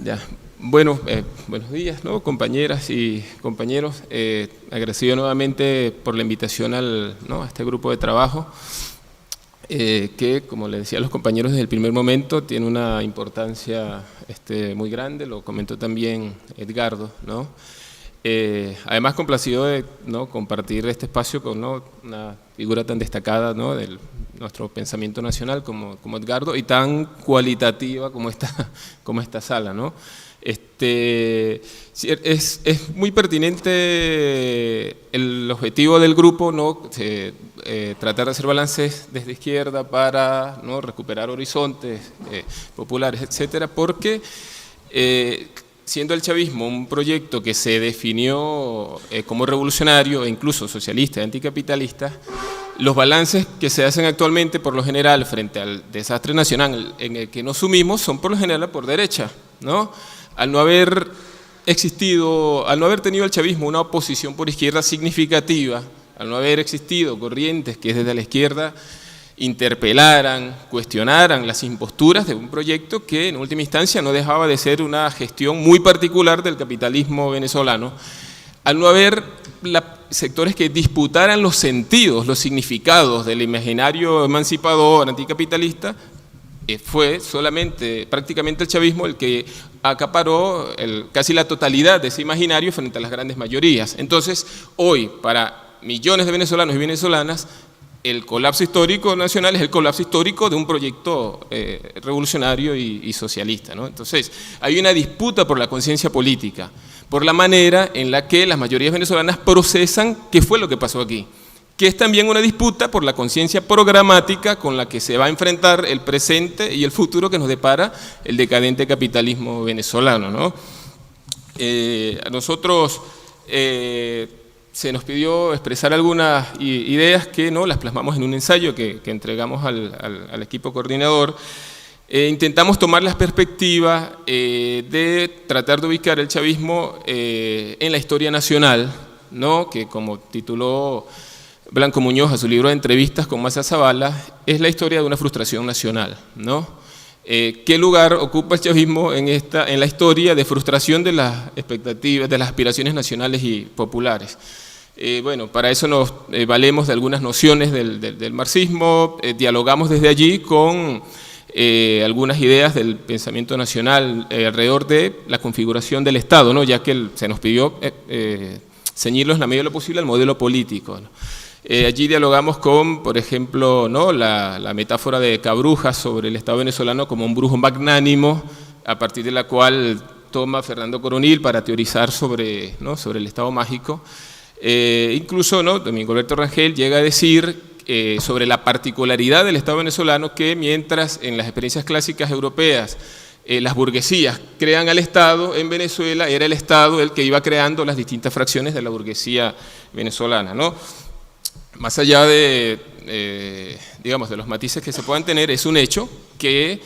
Ya. Bueno, buenos días, ¿no? Compañeras y compañeros. Agradecido nuevamente por la invitación a este grupo de trabajo, que, como le decía a los compañeros desde el primer momento, tiene una importancia muy grande, lo comentó también Edgardo, ¿no? Además, complacido de compartir este espacio con una figura tan destacada, ¿no?, de nuestro pensamiento nacional como Edgardo, y tan cualitativa como esta sala, ¿no? Es muy pertinente el objetivo del grupo, ¿no? Tratar de hacer balances desde izquierda para, ¿no?, recuperar horizontes populares, etcétera, porque siendo el chavismo un proyecto que se definió como revolucionario e incluso socialista y anticapitalista, los balances que se hacen actualmente por lo general frente al desastre nacional en el que nos sumimos son por lo general por derecha, ¿no? Al no haber tenido el chavismo una oposición por izquierda significativa, al no haber existido corrientes que desde la izquierda interpelaran, cuestionaran las imposturas de un proyecto que en última instancia no dejaba de ser una gestión muy particular del capitalismo venezolano, al no haber sectores que disputaran los sentidos, los significados del imaginario emancipador, anticapitalista, fue solamente, prácticamente el chavismo el que acaparó casi la totalidad de ese imaginario frente a las grandes mayorías. Entonces, hoy, para millones de venezolanos y venezolanas, el colapso histórico nacional es el colapso histórico de un proyecto revolucionario y socialista, ¿no? Entonces, hay una disputa por la conciencia política, por la manera en la que las mayorías venezolanas procesan qué fue lo que pasó aquí, que es también una disputa por la conciencia programática con la que se va a enfrentar el presente y el futuro que nos depara el decadente capitalismo venezolano, ¿no? A nosotros se nos pidió expresar algunas ideas que las plasmamos en un ensayo que entregamos al equipo coordinador. Intentamos tomar las perspectivas de tratar de ubicar el chavismo en la historia nacional, ¿no?, que, como tituló Blanco Muñoz a su libro de entrevistas con Massa Zavala, es la historia de una frustración nacional, ¿no? ¿Qué lugar ocupa el chavismo en la historia de frustración de las expectativas, de las aspiraciones nacionales y populares? Bueno, para eso nos valemos de algunas nociones del marxismo, dialogamos desde allí con algunas ideas del pensamiento nacional alrededor de la configuración del Estado, ¿no?, ya que se nos pidió ceñirlos en la medida de lo posible al modelo político, ¿no? Allí dialogamos con, por ejemplo, ¿no?, la metáfora de Cabrujas sobre el Estado venezolano como un brujo magnánimo, a partir de la cual toma Fernando Coronil para teorizar sobre el Estado mágico. Incluso, ¿no?, Domingo Alberto Rangel llega a decir sobre la particularidad del Estado venezolano que mientras en las experiencias clásicas europeas las burguesías crean al Estado, en Venezuela era el Estado el que iba creando las distintas fracciones de la burguesía venezolana, ¿no? Más allá de los matices que se puedan tener, es un hecho que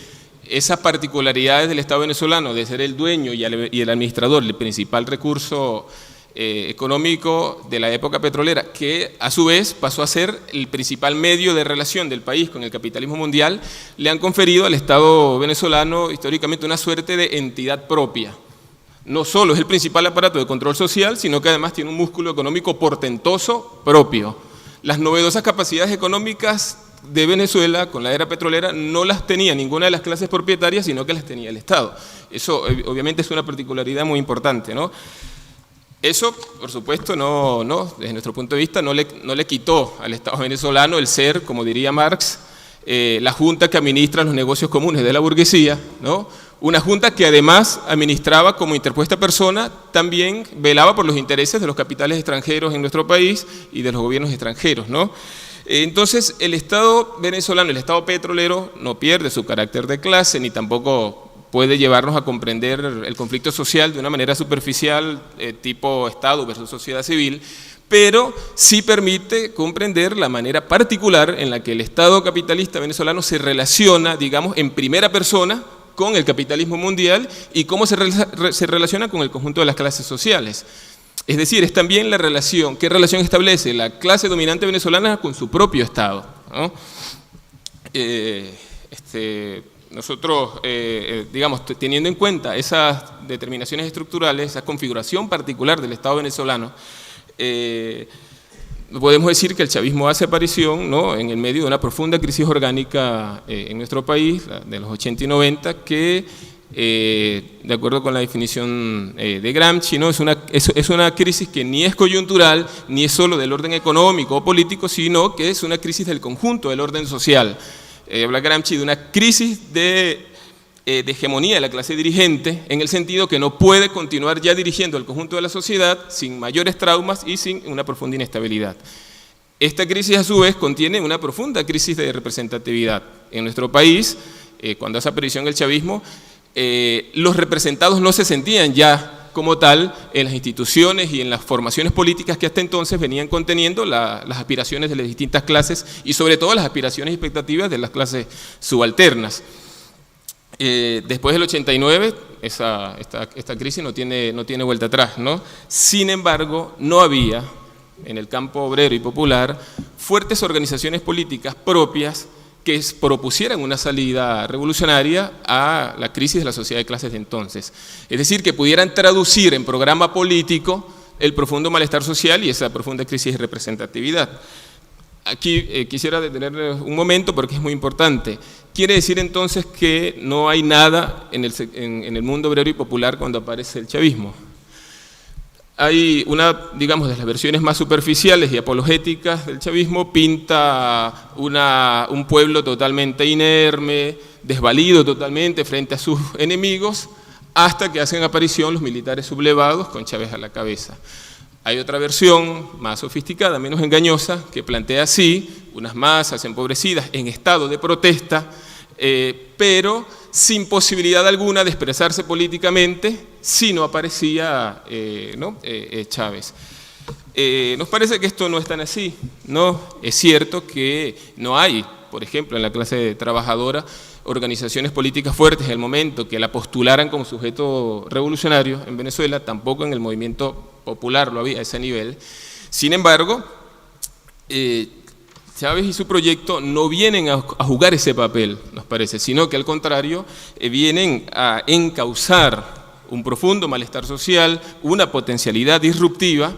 esas particularidades del Estado venezolano de ser el dueño y el administrador, el principal recurso económico de la época petrolera, que a su vez pasó a ser el principal medio de relación del país con el capitalismo mundial, le han conferido al Estado venezolano históricamente una suerte de entidad propia. No solo es el principal aparato de control social, sino que además tiene un músculo económico portentoso propio. Las novedosas capacidades económicas de Venezuela con la era petrolera no las tenía ninguna de las clases propietarias, sino que las tenía el Estado. Eso obviamente es una particularidad muy importante, ¿no? Eso, por supuesto, desde nuestro punto de vista, no le quitó al Estado venezolano el ser, como diría Marx, la junta que administra los negocios comunes de la burguesía, ¿no? Una junta que además administraba como interpuesta persona, también velaba por los intereses de los capitales extranjeros en nuestro país y de los gobiernos extranjeros, ¿no? Entonces, el Estado venezolano, el Estado petrolero, no pierde su carácter de clase, ni tampoco puede llevarnos a comprender el conflicto social de una manera superficial, tipo Estado versus sociedad civil, pero sí permite comprender la manera particular en la que el Estado capitalista venezolano se relaciona, digamos, en primera persona con el capitalismo mundial y cómo se relaciona con el conjunto de las clases sociales. Es decir, es también la relación, qué relación establece la clase dominante venezolana con su propio Estado, ¿no? nosotros, digamos, teniendo en cuenta esas determinaciones estructurales, esa configuración particular del Estado venezolano, podemos decir que el chavismo hace aparición, ¿no?, en el medio de una profunda crisis orgánica en nuestro país, de los 80 y 90, que, de acuerdo con la definición de Gramsci, ¿no?, es una crisis que ni es coyuntural, ni es solo del orden económico o político, sino que es una crisis del conjunto del orden social. Habla Gramsci de una crisis de hegemonía de la clase dirigente, en el sentido que no puede continuar ya dirigiendo el conjunto de la sociedad sin mayores traumas y sin una profunda inestabilidad. Esta crisis, a su vez, contiene una profunda crisis de representatividad. En nuestro país, cuando hace aparición el chavismo, los representados no se sentían ya como tal en las instituciones y en las formaciones políticas que hasta entonces venían conteniendo las aspiraciones de las distintas clases y sobre todo las aspiraciones y expectativas de las clases subalternas. Después del 89, esta crisis no tiene vuelta atrás, ¿no? Sin embargo, no había en el campo obrero y popular fuertes organizaciones políticas propias que propusieran una salida revolucionaria a la crisis de la sociedad de clases de entonces. Es decir, que pudieran traducir en programa político el profundo malestar social y esa profunda crisis de representatividad. Aquí quisiera detener un momento porque es muy importante. Quiere decir entonces que no hay nada en el mundo obrero y popular cuando aparece el chavismo. Hay una, digamos, de las versiones más superficiales y apologéticas del chavismo, pinta un pueblo totalmente inerme, desvalido totalmente frente a sus enemigos, hasta que hacen aparición los militares sublevados con Chávez a la cabeza. Hay otra versión más sofisticada, menos engañosa, que plantea así unas masas empobrecidas en estado de protesta, pero sin posibilidad alguna de expresarse políticamente si no aparecía Chávez. Nos parece que esto no es tan así, ¿no? Es cierto que no hay, por ejemplo, en la clase trabajadora, organizaciones políticas fuertes en el momento que la postularan como sujeto revolucionario en Venezuela, tampoco en el movimiento popular lo había a ese nivel. Sin embargo, Chávez y su proyecto no vienen a jugar ese papel, nos parece, sino que al contrario, vienen a encauzar un profundo malestar social, una potencialidad disruptiva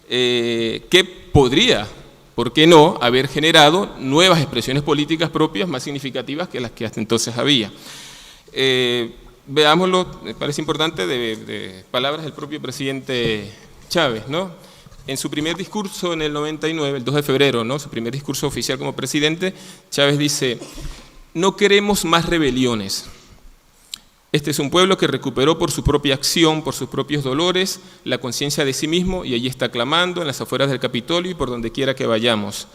que podría, ¿por qué no?, haber generado nuevas expresiones políticas propias más significativas que las que hasta entonces había. Veámoslo, me parece importante, de palabras del propio presidente Chávez, ¿no? En su primer discurso en el 99, el 2 de febrero, ¿no?, su primer discurso oficial como presidente, Chávez dice: no queremos más rebeliones. Este es un pueblo que recuperó por su propia acción, por sus propios dolores, la conciencia de sí mismo, y allí está clamando en las afueras del Capitolio y por donde quiera que vayamos.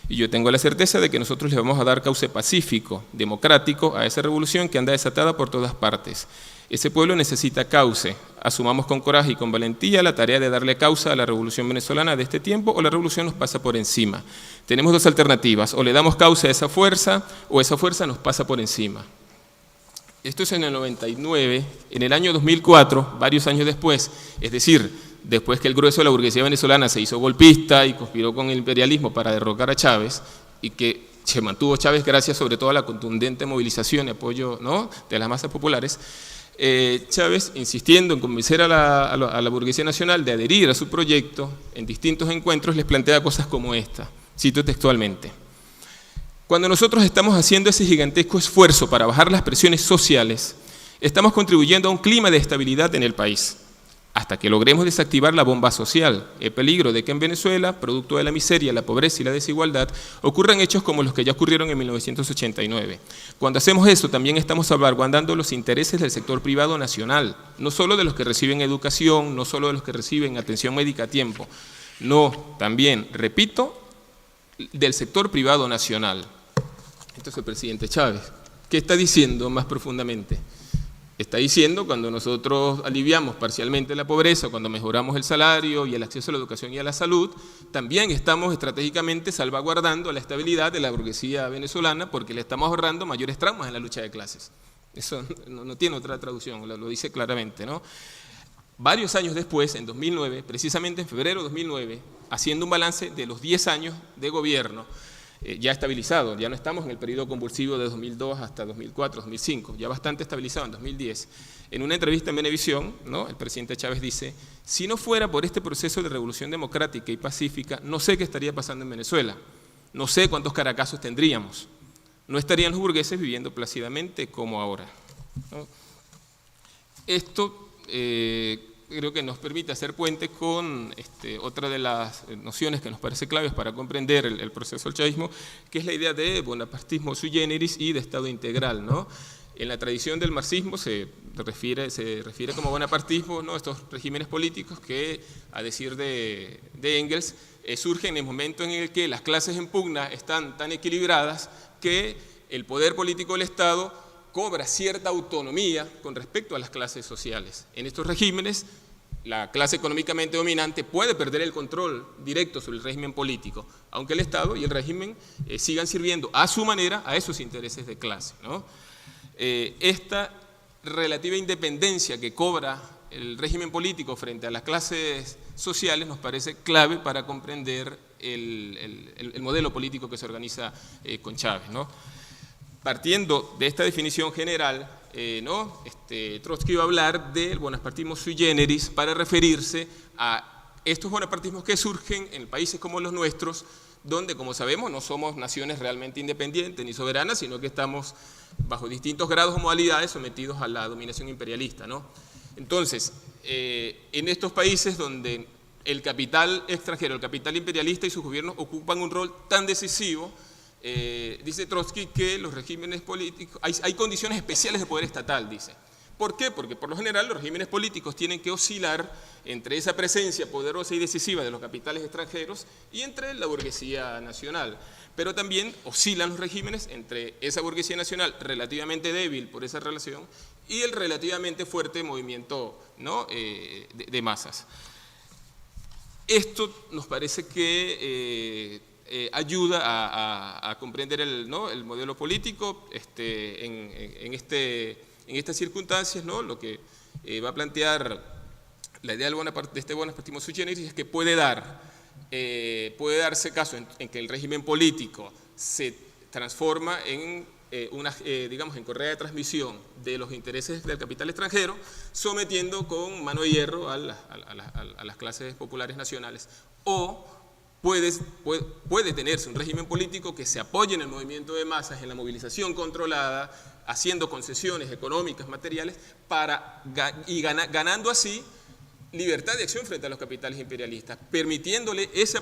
Y yo tengo la certeza de que nosotros le vamos a dar cauce pacífico, democrático, a esa revolución que anda desatada por todas partes. Ese pueblo necesita cauce. Asumamos con coraje y con valentía la tarea de darle causa a la revolución venezolana de este tiempo, o la revolución nos pasa por encima. Tenemos dos alternativas: o le damos cauce a esa fuerza, o esa fuerza nos pasa por encima. Esto es en el 99. En el año 2004, varios años después, es decir, después que el grueso de la burguesía venezolana se hizo golpista y conspiró con el imperialismo para derrocar a Chávez, y que se mantuvo Chávez gracias sobre todo a la contundente movilización y apoyo, ¿no?, de las masas populares, Chávez, insistiendo en convencer a la burguesía nacional de adherir a su proyecto, en distintos encuentros les plantea cosas como esta, cito textualmente: cuando nosotros estamos haciendo ese gigantesco esfuerzo para bajar las presiones sociales, estamos contribuyendo a un clima de estabilidad en el país, hasta que logremos desactivar la bomba social, el peligro de que en Venezuela, producto de la miseria, la pobreza y la desigualdad, ocurran hechos como los que ya ocurrieron en 1989. Cuando hacemos eso, también estamos salvaguardando los intereses del sector privado nacional, no solo de los que reciben educación, no solo de los que reciben atención médica a tiempo, no, también, repito, del sector privado nacional. Esto es el presidente Chávez. ¿Qué está diciendo más profundamente? Está diciendo, cuando nosotros aliviamos parcialmente la pobreza, cuando mejoramos el salario y el acceso a la educación y a la salud, también estamos estratégicamente salvaguardando la estabilidad de la burguesía venezolana, porque le estamos ahorrando mayores traumas en la lucha de clases. Eso no tiene otra traducción, lo dice claramente, ¿no? Varios años después, en 2009, precisamente en febrero de 2009, haciendo un balance de los 10 años de gobierno, ya estabilizado, ya no estamos en el periodo convulsivo de 2002 hasta 2004, 2005, ya bastante estabilizado en 2010. En una entrevista en Venevisión, ¿no?, el presidente Chávez dice: si no fuera por este proceso de revolución democrática y pacífica, no sé qué estaría pasando en Venezuela, no sé cuántos Caracasos tendríamos, no estarían los burgueses viviendo plácidamente como ahora, ¿no? Esto creo que nos permite hacer puente con otra de las nociones que nos parece claves para comprender el proceso del chavismo, que es la idea de bonapartismo sui generis y de Estado integral, ¿no? En la tradición del marxismo se refiere como bonapartismo, ¿no?, estos regímenes políticos que, a decir de Engels, surgen en el momento en el que las clases en pugna están tan equilibradas que el poder político del Estado cobra cierta autonomía con respecto a las clases sociales. En estos regímenes, la clase económicamente dominante puede perder el control directo sobre el régimen político, aunque el Estado y el régimen sigan sirviendo a su manera a esos intereses de clase, ¿no? Esta relativa independencia que cobra el régimen político frente a las clases sociales nos parece clave para comprender el modelo político que se organiza con Chávez, ¿no? Partiendo de esta definición general, Trotsky va a hablar del bonapartismo sui generis para referirse a estos bonapartismos que surgen en países como los nuestros, donde, como sabemos, no somos naciones realmente independientes ni soberanas, sino que estamos bajo distintos grados o modalidades sometidos a la dominación imperialista, ¿no? Entonces, en estos países donde el capital extranjero, el capital imperialista y sus gobiernos ocupan un rol tan decisivo, dice Trotsky que los regímenes políticos, hay condiciones especiales de poder estatal, dice. ¿Por qué? Porque por lo general los regímenes políticos tienen que oscilar entre esa presencia poderosa y decisiva de los capitales extranjeros y entre la burguesía nacional. Pero también oscilan los regímenes entre esa burguesía nacional relativamente débil por esa relación y el relativamente fuerte movimiento, ¿no?, de masas. Esto nos parece que ayuda a comprender el modelo político en estas circunstancias, ¿no? Lo que va a plantear la idea de este bonapartismo sui generis es que puede darse caso en que el régimen político se transforma en digamos, en correa de transmisión de los intereses del capital extranjero, sometiendo con mano de hierro a las clases populares nacionales, o puede tenerse un régimen político que se apoye en el movimiento de masas, en la movilización controlada, haciendo concesiones económicas, materiales, ganando así libertad de acción frente a los capitales imperialistas, permitiéndole ese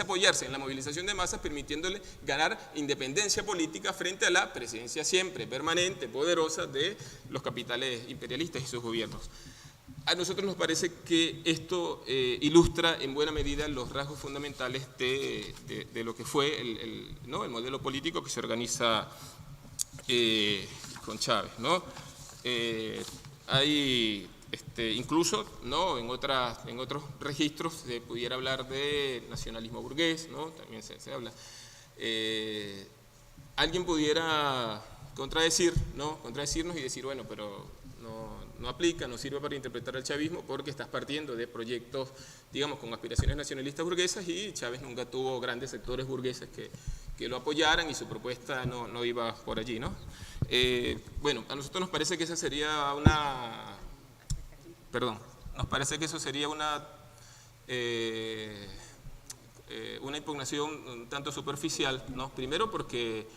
apoyarse en la movilización de masas, permitiéndole ganar independencia política frente a la presencia siempre permanente, poderosa de los capitales imperialistas y sus gobiernos. A nosotros nos parece que esto ilustra en buena medida los rasgos fundamentales de lo que fue el modelo político que se organiza con Chávez, ¿no? Hay incluso, ¿no?, en otros registros se pudiera hablar de nacionalismo burgués, ¿no? También se habla. Alguien pudiera contradecirnos y decir, bueno, pero no aplica, no sirve para interpretar el chavismo porque estás partiendo de proyectos, digamos, con aspiraciones nacionalistas burguesas, y Chávez nunca tuvo grandes sectores burgueses que lo apoyaran y su propuesta no iba por allí, ¿no? Bueno, a nosotros nos parece que esa sería una impugnación un tanto superficial, ¿no? Primero porque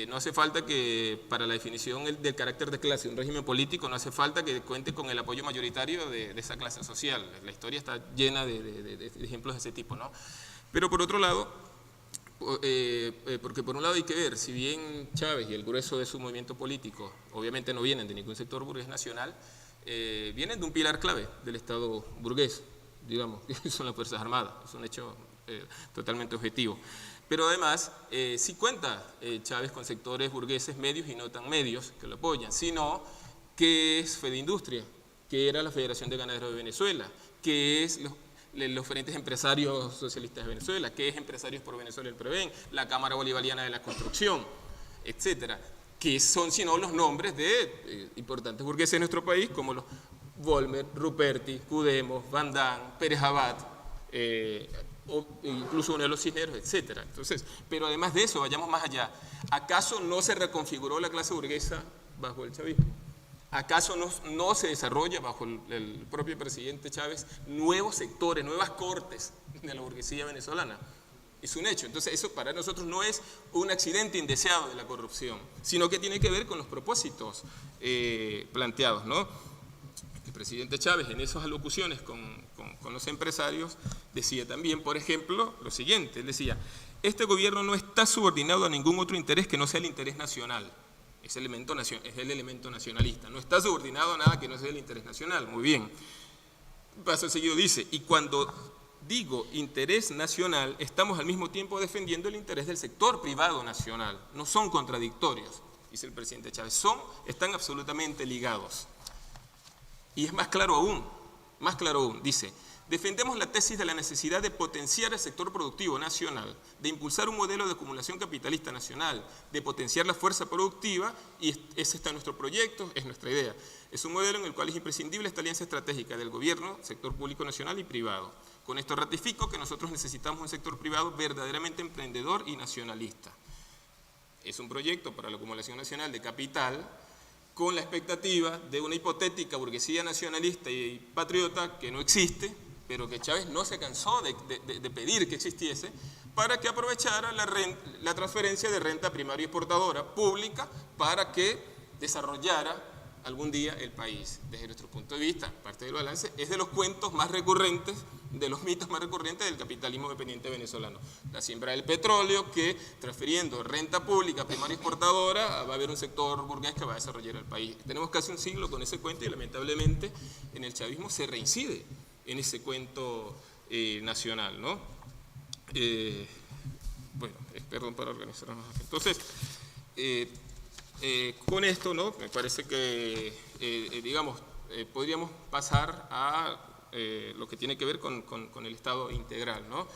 no hace falta que, para la definición del carácter de clase de un régimen político, no hace falta que cuente con el apoyo mayoritario de esa clase social. La historia está llena de ejemplos de ese tipo, ¿no? Pero por otro lado, porque por un lado hay que ver, si bien Chávez y el grueso de su movimiento político obviamente no vienen de ningún sector burgués nacional, vienen de un pilar clave del Estado burgués, digamos, que son las Fuerzas Armadas, es un hecho totalmente objetivo. Pero además, sí cuenta Chávez con sectores burgueses medios y no tan medios que lo apoyan, sino que es Fedindustria, que era la Federación de Ganaderos de Venezuela, que es los frentes empresarios socialistas de Venezuela, que es Empresarios por Venezuela, el PREVEN, la Cámara Bolivariana de la Construcción, etcétera, que son, si no, los nombres de importantes burgueses de nuestro país, como los Volmer, Ruperti, Cudemos, Van Damme, Pérez Abad, o incluso uno de los Cisneros, etc. Entonces, pero además de eso, vayamos más allá. ¿Acaso no se reconfiguró la clase burguesa bajo el chavismo? ¿Acaso no se desarrolla bajo el propio presidente Chávez nuevos sectores, nuevas cortes de la burguesía venezolana? Es un hecho. Entonces, eso para nosotros no es un accidente indeseado de la corrupción, sino que tiene que ver con los propósitos planteados, ¿no? El presidente Chávez, en esas alocuciones con los empresarios, decía también, por ejemplo, lo siguiente. Él decía: este gobierno no está subordinado a ningún otro interés que no sea el interés nacional. Es el elemento nacionalista. No está subordinado a nada que no sea el interés nacional. Muy bien. Paso seguido dice: y cuando digo interés nacional, estamos al mismo tiempo defendiendo el interés del sector privado nacional. No son contradictorios, dice el presidente Chávez. Están absolutamente ligados. Y es más claro aún, dice: defendemos la tesis de la necesidad de potenciar el sector productivo nacional, de impulsar un modelo de acumulación capitalista nacional, de potenciar la fuerza productiva, y ese está nuestro proyecto, es nuestra idea. Es un modelo en el cual es imprescindible esta alianza estratégica del gobierno, sector público nacional y privado. Con esto ratifico que nosotros necesitamos un sector privado verdaderamente emprendedor y nacionalista. Es un proyecto para la acumulación nacional de capital, con la expectativa de una hipotética burguesía nacionalista y patriota que no existe, pero que Chávez no se cansó de pedir que existiese, para que aprovechara la transferencia de renta primaria exportadora pública para que desarrollara algún día el país. Desde nuestro punto de vista, parte del balance, es de los cuentos más recurrentes, de los mitos más recurrentes del capitalismo dependiente venezolano. La siembra del petróleo, que transfiriendo renta pública primaria exportadora va a haber un sector burgués que va a desarrollar el país. Tenemos casi un siglo con ese cuento y lamentablemente en el chavismo se reincide en ese cuento nacional, ¿no? Bueno, perdón para organizarnos. Entonces, con esto, ¿no? Me parece que, podríamos pasar a lo que tiene que ver con el Estado integral, ¿no?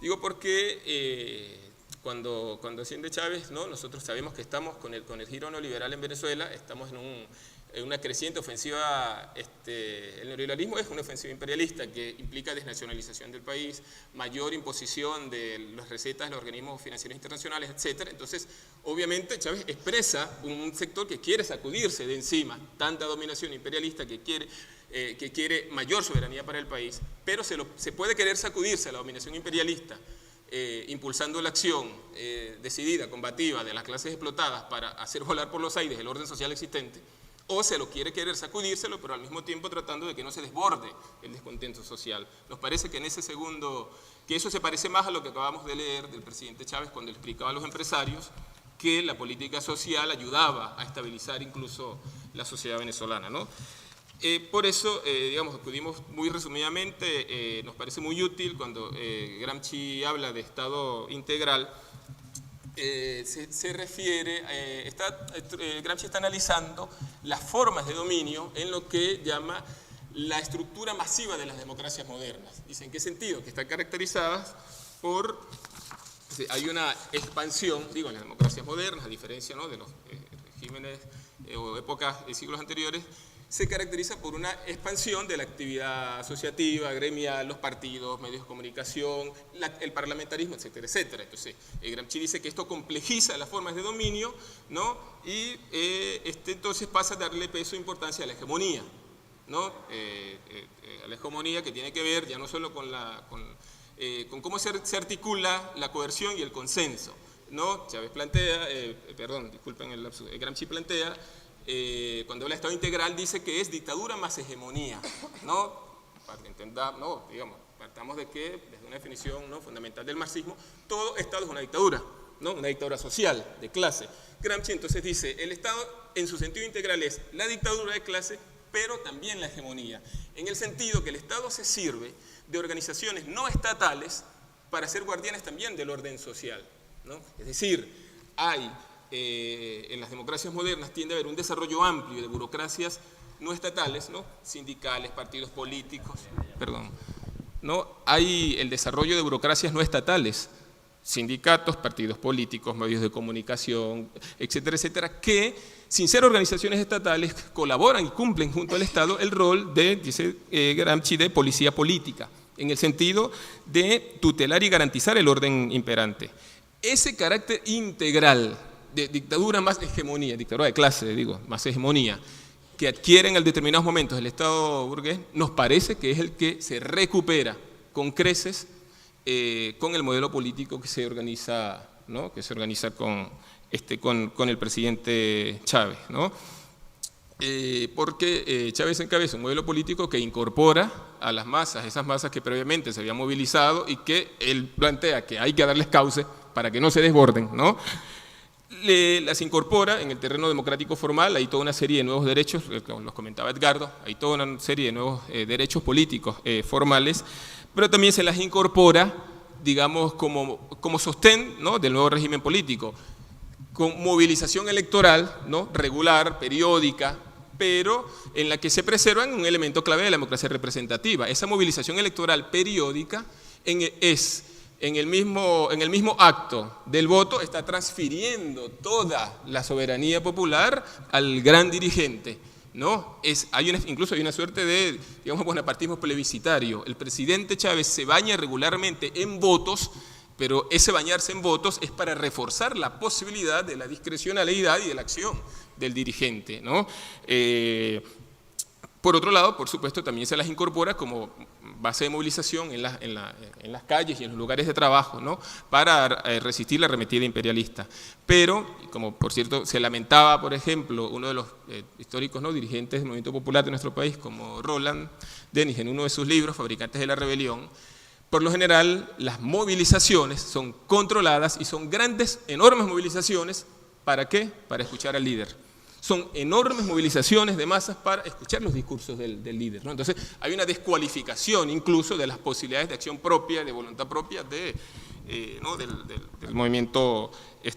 Digo porque cuando asciende Chávez, ¿no? Nosotros sabemos que estamos con el giro neoliberal en Venezuela, estamos en una creciente ofensiva. El neoliberalismo es una ofensiva imperialista que implica desnacionalización del país, mayor imposición de las recetas de los organismos financieros internacionales, etc. Entonces, obviamente, Chávez expresa un sector que quiere sacudirse de encima tanta dominación imperialista, que quiere mayor soberanía para el país, pero se puede querer sacudirse a la dominación imperialista, impulsando la acción decidida, combativa de las clases explotadas para hacer volar por los aires el orden social existente, o se lo quiere querer sacudírselo, pero al mismo tiempo tratando de que no se desborde el descontento social. Nos parece que en ese segundo, que eso se parece más a lo que acabamos de leer del presidente Chávez cuando le explicaba a los empresarios que la política social ayudaba a estabilizar incluso la sociedad venezolana, ¿no? Por eso, acudimos muy resumidamente, nos parece muy útil cuando Gramsci habla de Estado integral. Se refiere, Gramsci está analizando las formas de dominio en lo que llama la estructura masiva de las democracias modernas. Dice, ¿en qué sentido? Que están caracterizadas por, hay una expansión, en las democracias modernas, a diferencia, ¿no?, de los regímenes o épocas de siglos anteriores, se caracteriza por una expansión de la actividad asociativa, gremial, los partidos, medios de comunicación, el parlamentarismo, etcétera, etcétera. Entonces, Gramsci dice que esto complejiza las formas de dominio, ¿no? Y entonces pasa a darle peso e importancia a la hegemonía, ¿no? A la hegemonía, que tiene que ver ya no solo con cómo se articula la coerción y el consenso, ¿no? Chávez plantea, disculpen el lapsus, Gramsci plantea, cuando habla de Estado integral, dice que es dictadura más hegemonía, ¿no? Para que entendamos, ¿no? Partamos de que, desde una definición, ¿no?, fundamental del marxismo, todo Estado es una dictadura, ¿no? Una dictadura social, de clase. Gramsci entonces dice, el Estado en su sentido integral es la dictadura de clase, pero también la hegemonía, en el sentido que el Estado se sirve de organizaciones no estatales para ser guardianes también del orden social, ¿no? Es decir, en las democracias modernas tiende a haber un desarrollo amplio de burocracias no estatales, ¿no?, sindicales, partidos políticos, ¿no? Hay el desarrollo de burocracias no estatales, sindicatos, partidos políticos, medios de comunicación, etcétera, etcétera, que sin ser organizaciones estatales colaboran y cumplen junto al Estado el rol de, dice Gramsci, de policía política, en el sentido de tutelar y garantizar el orden imperante. Ese carácter integral de dictadura más hegemonía, dictadura de clase, digo, más hegemonía, que adquiere en determinados momentos el Estado burgués, nos parece que es el que se recupera con creces con el modelo político que se organiza, ¿no? Que se organiza con el presidente Chávez, ¿no? Porque Chávez encabeza un modelo político que incorpora a las masas, esas masas que previamente se habían movilizado y que él plantea que hay que darles cauce para que no se desborden, ¿no? Las incorpora en el terreno democrático formal, hay toda una serie de nuevos derechos, los comentaba Edgardo, hay toda una serie de nuevos derechos políticos formales, pero también se las incorpora, digamos, como sostén, ¿no? Del nuevo régimen político, con movilización electoral, ¿no? Regular, periódica, pero en la que se preservan un elemento clave de la democracia representativa. Esa movilización electoral periódica es en el mismo acto del voto, está transfiriendo toda la soberanía popular al gran dirigente, ¿no? Incluso hay una suerte de, digamos, bonapartismo plebiscitario. El presidente Chávez se baña regularmente en votos, pero ese bañarse en votos es para reforzar la posibilidad de la discrecionalidad y de la acción del dirigente, ¿no? Por otro lado, por supuesto, también se las incorpora como base de movilización en las calles y en los lugares de trabajo, ¿no? Para resistir la arremetida imperialista. Pero, como por cierto se lamentaba, por ejemplo, uno de los históricos, ¿no? Dirigentes del movimiento popular de nuestro país, como Roland Denis, en uno de sus libros, Fabricantes de la Rebelión, por lo general las movilizaciones son controladas y son grandes, enormes movilizaciones. ¿Para qué? Para escuchar al líder. Son enormes movilizaciones de masas para escuchar los discursos del líder, ¿no? Entonces hay una descualificación incluso de las posibilidades de acción propia, de voluntad propia ¿no? del movimiento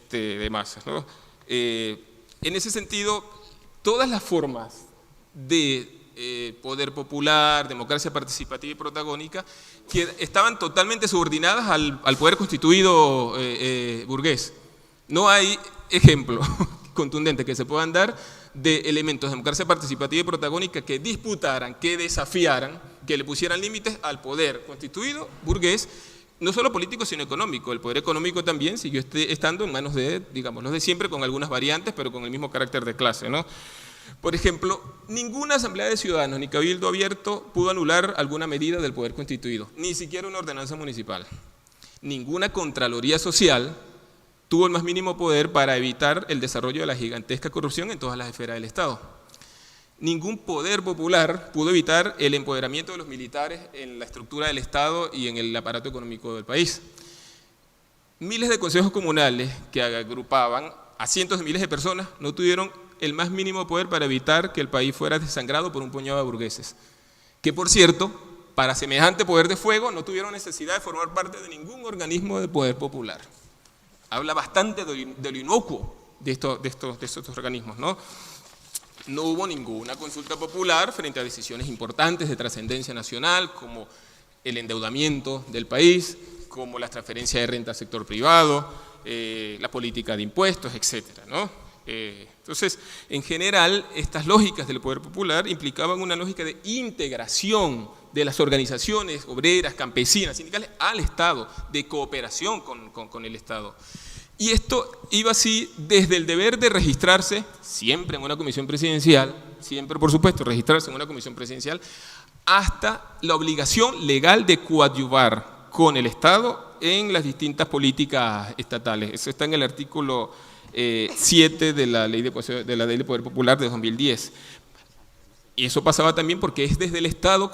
de masas, ¿no? En ese sentido, todas las formas de poder popular, democracia participativa y protagónica, que estaban totalmente subordinadas al poder constituido burgués. No hay ejemplo contundente que se puedan dar de elementos de democracia participativa y protagónica que disputaran, que desafiaran, que le pusieran límites al poder constituido burgués, no solo político sino económico. El poder económico también siguió estando en manos de, digamos, los de siempre, con algunas variantes, pero con el mismo carácter de clase, ¿no? Por ejemplo, ninguna asamblea de ciudadanos ni cabildo abierto pudo anular alguna medida del poder constituido, ni siquiera una ordenanza municipal. Ninguna contraloría social tuvo el más mínimo poder para evitar el desarrollo de la gigantesca corrupción en todas las esferas del Estado. Ningún poder popular pudo evitar el empoderamiento de los militares en la estructura del Estado y en el aparato económico del país. Miles de consejos comunales que agrupaban a cientos de miles de personas no tuvieron el más mínimo poder para evitar que el país fuera desangrado por un puñado de burgueses, que por cierto, para semejante poder de fuego no tuvieron necesidad de formar parte de ningún organismo de poder popular. Habla bastante de lo inocuo de estos organismos, ¿no? No hubo ninguna consulta popular frente a decisiones importantes de trascendencia nacional, como el endeudamiento del país, como la transferencia de renta al sector privado, la política de impuestos, etcétera, ¿no? Entonces, en general, estas lógicas del poder popular implicaban una lógica de integración de las organizaciones obreras, campesinas, sindicales al Estado, de cooperación con el Estado. Y esto iba así desde el deber de registrarse siempre en una comisión presidencial, siempre por supuesto registrarse en una comisión presidencial, hasta la obligación legal de coadyuvar con el Estado en las distintas políticas estatales. Eso está en el artículo 7 de la Ley de Poder Popular de 2010. Y eso pasaba también porque es desde el Estado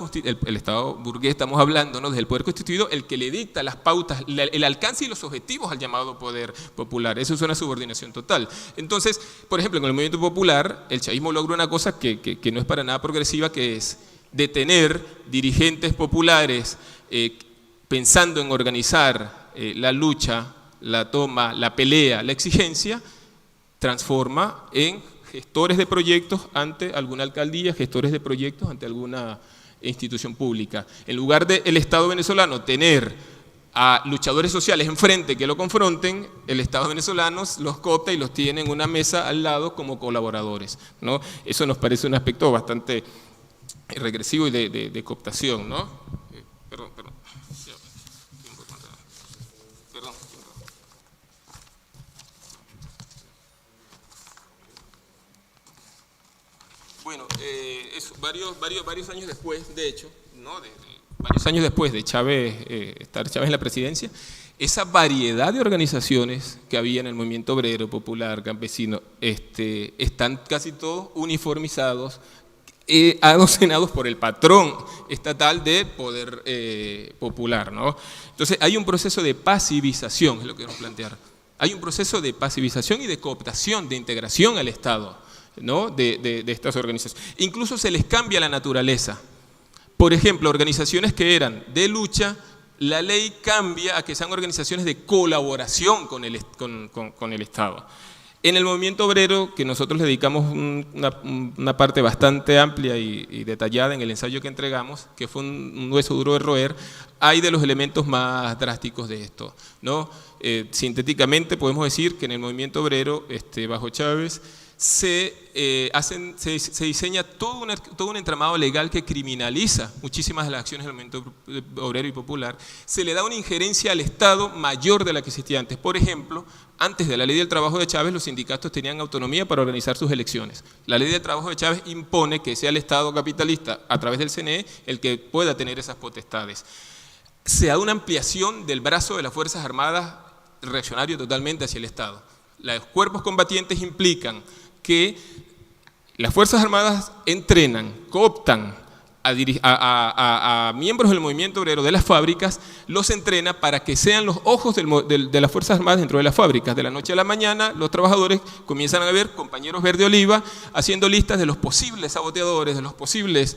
burgués, estamos hablando, ¿no? Desde el poder constituido, el que le dicta las pautas, el alcance y los objetivos al llamado poder popular. Eso es una subordinación total. Entonces, por ejemplo, en el movimiento popular, el chavismo logra una cosa que no es para nada progresiva, que es detener dirigentes populares pensando en organizar la lucha, la toma, la pelea, la exigencia, transforma en gestores de proyectos ante alguna alcaldía, gestores de proyectos ante alguna institución pública. En lugar del Estado venezolano tener a luchadores sociales enfrente que lo confronten, el Estado venezolano los cota y los tiene en una mesa al lado como colaboradores, ¿no? Eso nos parece un aspecto bastante regresivo y de cooptación, ¿no? Perdón. Bueno, varios años después, de hecho, ¿no? Varios años después de Chávez, estar Chávez en la presidencia, esa variedad de organizaciones que había en el movimiento obrero, popular, campesino, están casi todos uniformizados, adocenados por el patrón estatal de poder popular, ¿no? Entonces hay un proceso de pasivización, es lo que quiero plantear. Hay un proceso de pasivización y de cooptación, de integración al Estado, ¿no? de estas organizaciones. Incluso se les cambia la naturaleza. Por ejemplo, organizaciones que eran de lucha, la ley cambia a que sean organizaciones de colaboración con el Estado. En el movimiento obrero, que nosotros le dedicamos una parte bastante amplia y detallada en el ensayo que entregamos, que fue un hueso duro de roer, hay de los elementos más drásticos de esto, ¿no? Sintéticamente podemos decir que en el movimiento obrero, bajo Chávez, se diseña todo un entramado legal que criminaliza muchísimas de las acciones del movimiento obrero y popular. Se le da una injerencia al Estado mayor de la que existía antes. Por ejemplo, antes de la ley del trabajo de Chávez, los sindicatos tenían autonomía para organizar sus elecciones. La ley del trabajo de Chávez impone que sea el Estado capitalista, a través del CNE, el que pueda tener esas potestades. Se da una ampliación del brazo de las Fuerzas Armadas reaccionario totalmente hacia el Estado. Los cuerpos combatientes implican que las Fuerzas Armadas entrenan, cooptan a miembros del movimiento obrero de las fábricas, los entrena para que sean los ojos de las Fuerzas Armadas dentro de las fábricas. De la noche a la mañana, los trabajadores comienzan a ver compañeros verde oliva haciendo listas de los posibles saboteadores, de los posibles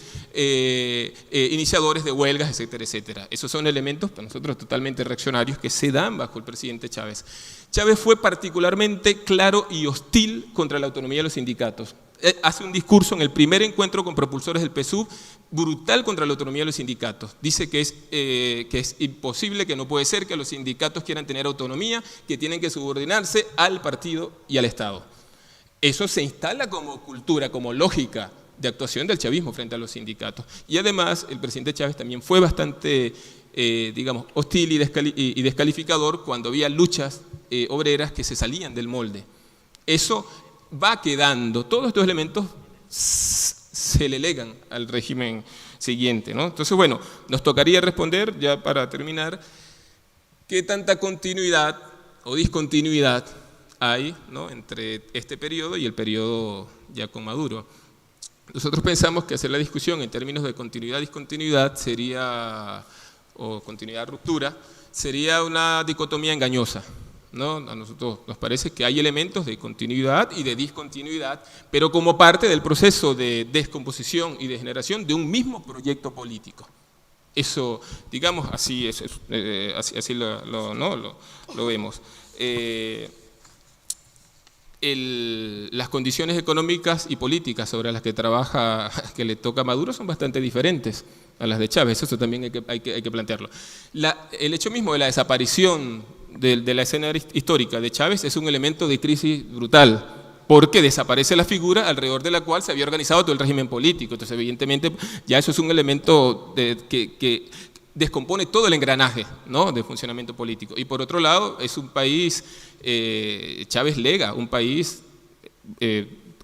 iniciadores de huelgas, etcétera, etcétera. Esos son elementos para nosotros totalmente reaccionarios que se dan bajo el presidente Chávez. Chávez fue particularmente claro y hostil contra la autonomía de los sindicatos. Hace un discurso en el primer encuentro con propulsores del PSUV brutal contra la autonomía de los sindicatos. Dice que es imposible, que no puede ser que los sindicatos quieran tener autonomía, que tienen que subordinarse al partido y al Estado. Eso se instala como cultura, como lógica de actuación del chavismo frente a los sindicatos. Y además el presidente Chávez también fue bastante digamos, hostil y descalificador cuando había luchas obreras que se salían del molde. Eso va quedando, todos estos elementos se le legan al régimen siguiente, ¿no? Entonces, bueno, nos tocaría responder, ya para terminar, qué tanta continuidad o discontinuidad hay, ¿no?, entre este periodo y el periodo ya con Maduro. Nosotros pensamos que hacer la discusión en términos de continuidad-discontinuidad sería, o continuidad-ruptura, sería una dicotomía engañosa, ¿no? A nosotros nos parece que hay elementos de continuidad y de discontinuidad, pero como parte del proceso de descomposición y de generación de un mismo proyecto político. Eso, digamos, así lo vemos. Las condiciones económicas y políticas sobre las que trabaja, que le toca a Maduro, son bastante diferentes a las de Chávez, eso también hay que plantearlo. El hecho mismo de la desaparición de la escena histórica de Chávez es un elemento de crisis brutal, porque desaparece la figura alrededor de la cual se había organizado todo el régimen político. Entonces, evidentemente, ya eso es un elemento que descompone todo el engranaje, ¿no?, de funcionamiento político. Y por otro lado, es un país, Chávez lega, un país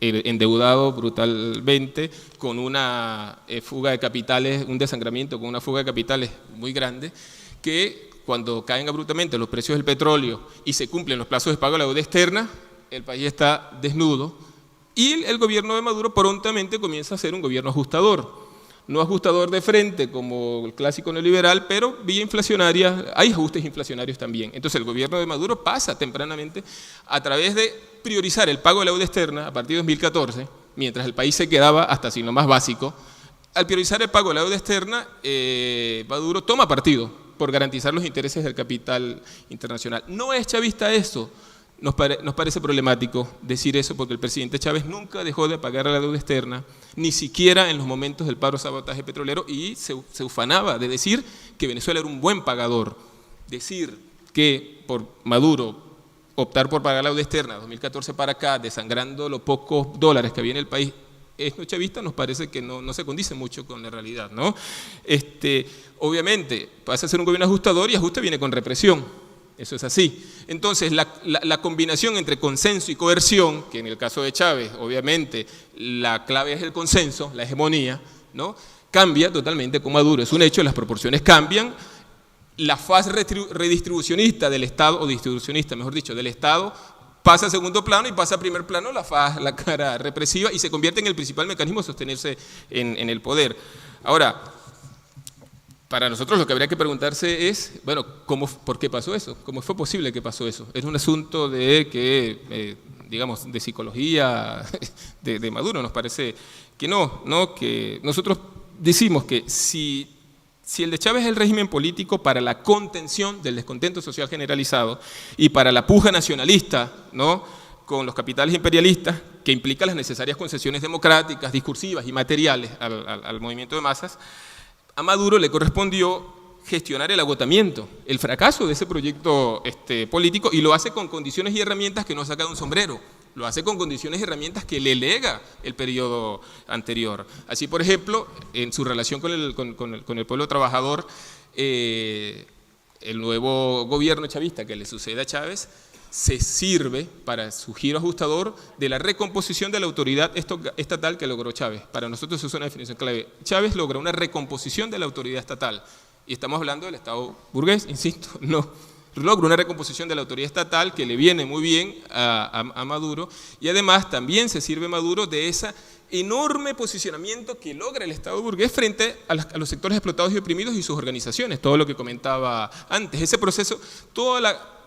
endeudado brutalmente, con una fuga de capitales, un desangramiento, con una fuga de capitales muy grande, que cuando caen abruptamente los precios del petróleo y se cumplen los plazos de pago de la deuda externa, el país está desnudo y el gobierno de Maduro prontamente comienza a ser un gobierno ajustador. No ajustador de frente como el clásico neoliberal, pero vía inflacionaria, hay ajustes inflacionarios también. Entonces el gobierno de Maduro pasa tempranamente a través de priorizar el pago de la deuda externa a partir de 2014, mientras el país se quedaba hasta sin lo más básico. Al priorizar el pago de la deuda externa, Maduro toma partido por garantizar los intereses del capital internacional. No es chavista eso. Nos parece problemático decir eso porque el presidente Chávez nunca dejó de pagar la deuda externa, ni siquiera en los momentos del paro sabotaje petrolero, y se ufanaba de decir que Venezuela era un buen pagador. Decir que por Maduro optar por pagar la deuda externa 2014 para acá, desangrando los pocos dólares que había en el país, es no chavista, nos parece que no se condice mucho con la realidad, ¿no? Obviamente pasa a ser un gobierno ajustador y ajuste viene con represión. Eso es así. Entonces, la combinación entre consenso y coerción, que en el caso de Chávez, obviamente, la clave es el consenso, la hegemonía, ¿no?, cambia totalmente con Maduro. Es un hecho, las proporciones cambian. La faz redistribucionista del Estado, o distribucionista, mejor dicho, del Estado, pasa a segundo plano y pasa a primer plano la cara represiva y se convierte en el principal mecanismo de sostenerse en el poder. Ahora, para nosotros lo que habría que preguntarse es, bueno, ¿por qué pasó eso? ¿Cómo fue posible que pasó eso? Es un asunto de digamos, de psicología de Maduro. Nos parece que no, que nosotros decimos que si el de Chávez es el régimen político para la contención del descontento social generalizado y para la puja nacionalista, ¿no?, con los capitales imperialistas, que implica las necesarias concesiones democráticas, discursivas y materiales al movimiento de masas, a Maduro le correspondió gestionar el agotamiento, el fracaso de ese proyecto político, y lo hace con condiciones y herramientas que no saca de un sombrero, lo hace con condiciones y herramientas que le lega el periodo anterior. Así, por ejemplo, en su relación con el pueblo trabajador, el nuevo gobierno chavista que le sucede a Chávez se sirve para su giro ajustador de la recomposición de la autoridad estatal que logró Chávez. Para nosotros eso es una definición clave. Chávez logra una recomposición de la autoridad estatal, y estamos hablando del Estado burgués, insisto, no. Logra una recomposición de la autoridad estatal que le viene muy bien a Maduro, y además también se sirve Maduro de ese enorme posicionamiento que logra el Estado burgués frente a los sectores explotados y oprimidos y sus organizaciones, todo lo que comentaba antes. Ese proceso,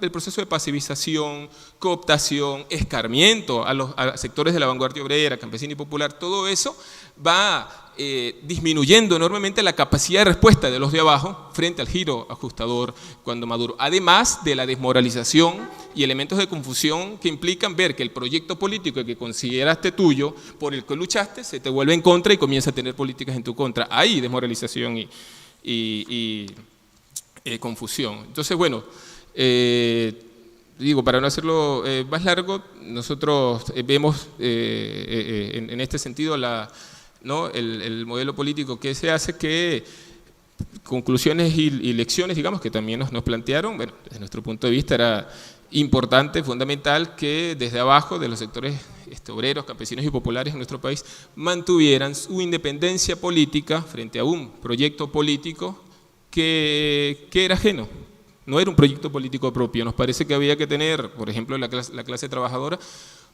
el proceso de pasivización, cooptación, escarmiento a los sectores de la vanguardia obrera, campesina y popular, todo eso va disminuyendo enormemente la capacidad de respuesta de los de abajo frente al giro ajustador cuando Maduro, además de la desmoralización y elementos de confusión que implican ver que el proyecto político que consideraste tuyo, por el que luchaste, se te vuelve en contra y comienza a tener políticas en tu contra. Hay desmoralización y confusión. Entonces, bueno, digo, para no hacerlo más largo, nosotros vemos en este sentido el modelo político que se hace, que conclusiones y lecciones, digamos, que también nos plantearon. Bueno, desde nuestro punto de vista era importante, fundamental, que desde abajo, de los sectores obreros, campesinos y populares en nuestro país, mantuvieran su independencia política frente a un proyecto político que era ajeno. No era un proyecto político propio. Nos parece que había que tener, por ejemplo, la clase trabajadora,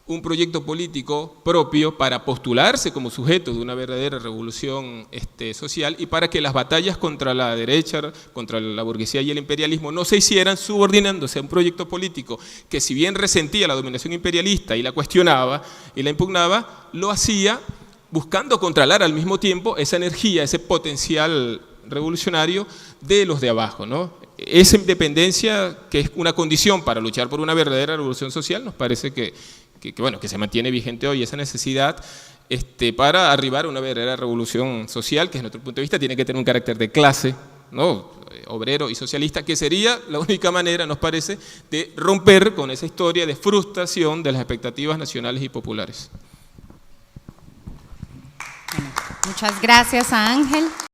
un proyecto político propio para postularse como sujeto de una verdadera revolución social, y para que las batallas contra la derecha, contra la burguesía y el imperialismo no se hicieran subordinándose a un proyecto político que, si bien resentía la dominación imperialista y la cuestionaba y la impugnaba, lo hacía buscando controlar al mismo tiempo esa energía, ese potencial revolucionario de los de abajo, ¿no? Esa independencia, que es una condición para luchar por una verdadera revolución social, nos parece que se mantiene vigente hoy, esa necesidad para arribar a una verdadera revolución social, que desde nuestro punto de vista tiene que tener un carácter de clase, ¿no?, obrero y socialista, que sería la única manera, nos parece, de romper con esa historia de frustración de las expectativas nacionales y populares. Bueno, muchas gracias a Ángel.